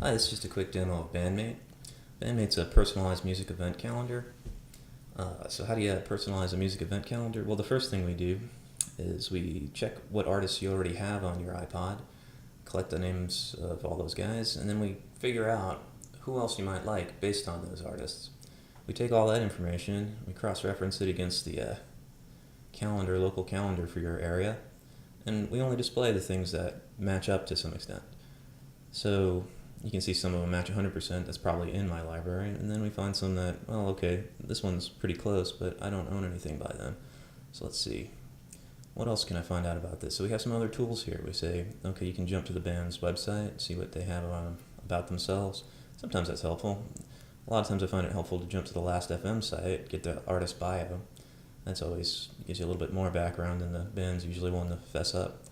Hi, this is just a quick demo of BandMate. BandMate's a personalized music event calendar. So how do you personalize a music event calendar? Well, the first thing we do is we check what artists you already have on your iPod, collect the names of all those guys, and then we figure out who else you might like based on those artists. We take all that information, we cross-reference it against the local calendar for your area, and we only display the things that match up to some extent. So you can see some of them match 100%, that's probably in my library, and then we find some that, well, okay, this one's pretty close, but I don't own anything by them. So let's see, what else can I find out about this? So we have some other tools here. We say, okay, you can jump to the band's website, see what they have about themselves. Sometimes that's helpful. A lot of times I find it helpful to jump to the Last FM site, get the artist bio. That's always gives you a little bit more background, and the band's usually one to fess up.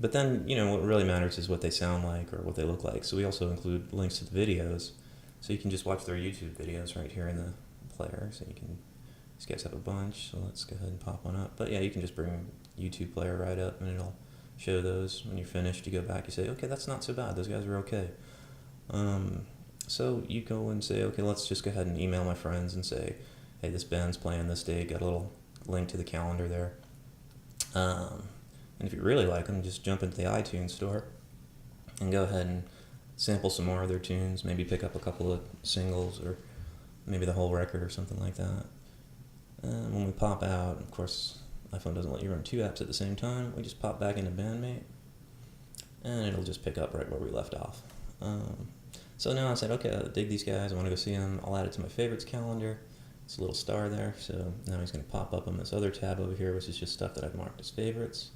But then, what really matters is what they sound like or what they look like. So we also include links to the videos. So you can just watch their YouTube videos right here in the player. So these guys have a bunch, so let's go ahead and pop one up. But yeah, you can just bring YouTube player right up and it'll show those. When you're finished, you go back, you say, okay, that's not so bad. Those guys are okay. So you go and say, okay, let's just go ahead and email my friends and say, hey, this band's playing this day. Got a little link to the calendar there. And if you really like them, just jump into the iTunes store and go ahead and sample some more of their tunes, maybe pick up a couple of singles or maybe the whole record or something like that. And when we pop out, of course, iPhone doesn't let you run two apps at the same time, we just pop back into BandMate and it'll just pick up right where we left off. So now I said, okay, I dig these guys, I want to go see them, I'll add it to my favorites calendar. It's a little star there, so now he's going to pop up on this other tab over here, which is just stuff that I've marked as favorites.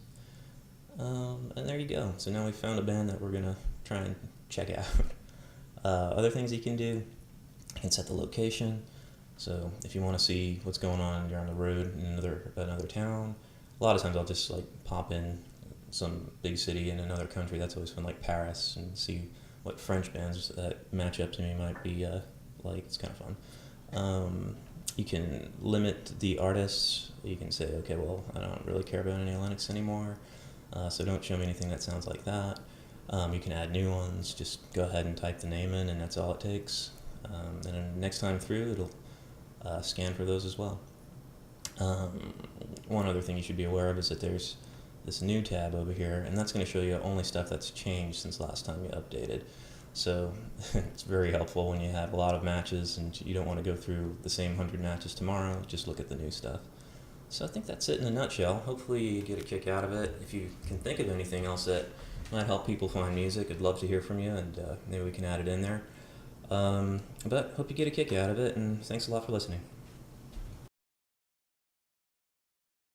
And there you go. So now we've found a band that we're going to try and check out. Other things you can do, you can set the location. So if you want to see what's going on, you're on the road in another town. A lot of times I'll just pop in some big city in another country. That's always fun, like Paris, and see what French bands that match up to me might be like. It's kind of fun. You can limit the artists. You can say, okay, well, I don't really care about any Linux anymore. So don't show me anything that sounds like that. You can add new ones, just go ahead and type the name in and that's all it takes. And then next time through it'll scan for those as well. One other thing you should be aware of is that there's this new tab over here, and that's going to show you only stuff that's changed since last time you updated. So it's very helpful when you have a lot of matches and you don't want to go through the same 100 matches tomorrow, just look at the new stuff. So I think that's it in a nutshell. Hopefully you get a kick out of it. If you can think of anything else that might help people find music, I'd love to hear from you, and maybe we can add it in there. But hope you get a kick out of it, and thanks a lot for listening.